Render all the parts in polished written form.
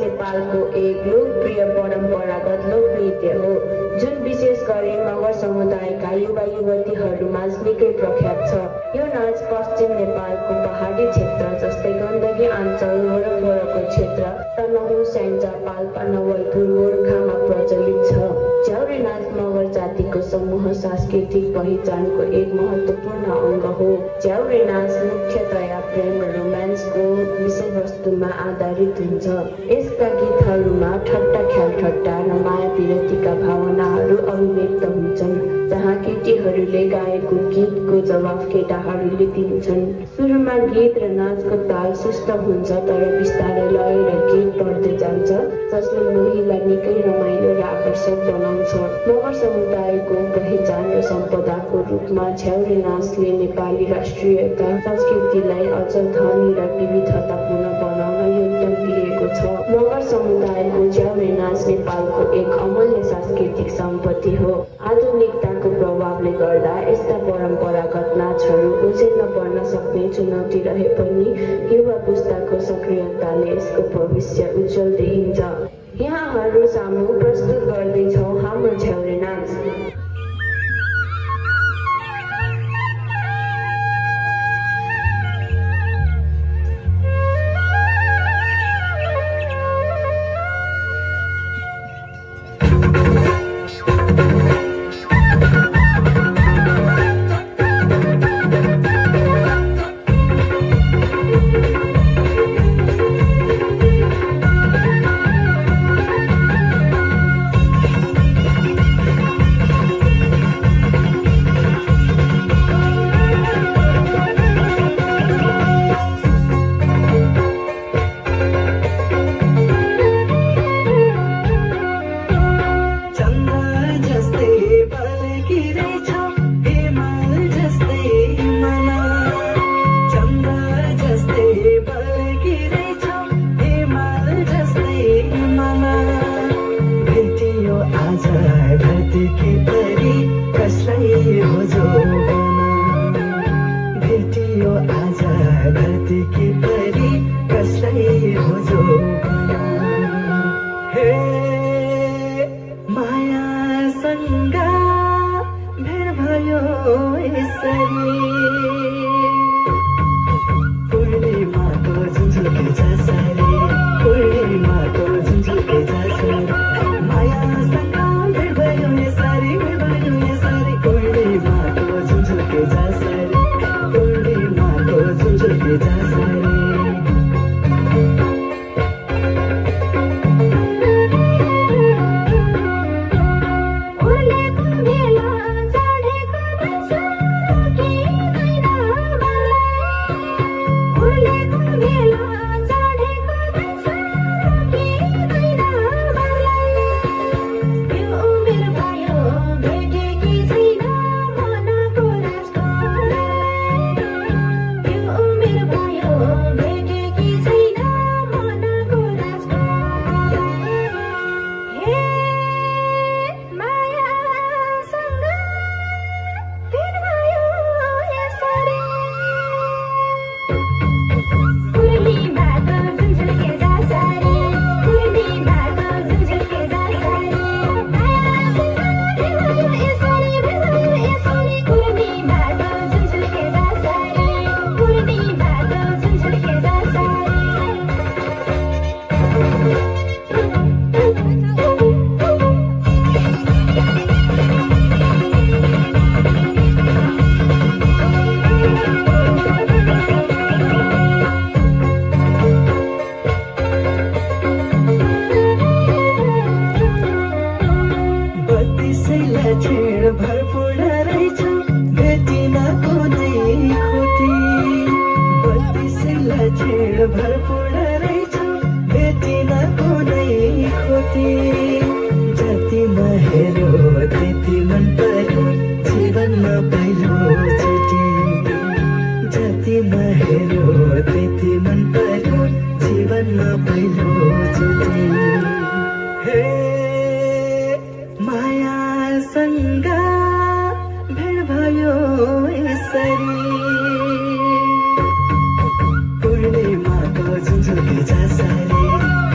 नेपालको एक लोकप्रिय परम्परागत लोकनृत्य हो जुन विशेष गरी मगर समुदायका युवा युवतीहरूमाझ निकै प्रख्यात छ। यो नाच पश्चिम नेपालको पहाडी क्षेत्र जस्तै गण्डकी अञ्चल वरपरको क्षेत्र तनहुँ स्याङ्जा पाल्पा नवलपुर गोर्खामा प्रचलित छ। झ्याउरे नाच मगर जातिको समूह सांस्कृतिक पहिचानको एक महत्त्वपूर्ण अङ्ग हो। झ्याउरे नाच मुख्यतया प्रेम र रोमान्सको विषयवस्तुमा आधारित हुन्छ। यसका गीतहरूमा ठट्टा ख्यालठट्टा र माया पिरतीका भावनाहरू अभिव्यक्त हुन्छन्, जहाँ केटीहरूले गाएको गीतको जवाफ केटाहरूले दिन्छन्। सुरुमा गीत र नाचको ताल सुस्त हुन्छ, तर बिस्तारै लय र गीत बढ्दै जान्छ, जसले मोहीलाई निकै रमाइलो र आकर्षक बनाउँछ। मगर समुदायको पहिचान र सम्पदाको रूपमा झ्याउरे नाचले नेपाली राष्ट्रियता संस्कृतिलाई अझ धनी र विविधतापूर्ण बनाउन योगदान दिएको छ। मगर समुदायको झ्याउरे नाच नेपालको एक अमूल्य सांस्कृतिक सम्पत्ति हो। आधुनिकताको प्रभावले गर्दा यस्ता परम्परागत नाचहरू उछिन्न पर्न सक्ने चुनौती रहे पनि युवा पुस्ताको सक्रियताले यसको भविष्य उज्जवल देखिन्छ। यहाँहरू सामु प्रस्तुत गर्दैछौँ हाम्रो झ्याउरे नाच।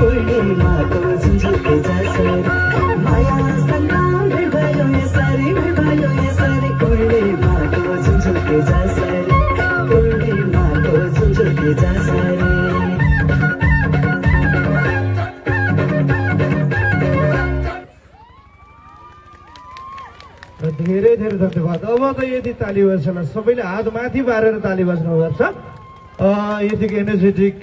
पूर्णिमा धेरै धेरै धन्यवाद। अब त यदि ताली बज्छन् सबैले हात माथि पारेर ताली बज्नुपर्छ। यतिको एनर्जेटिक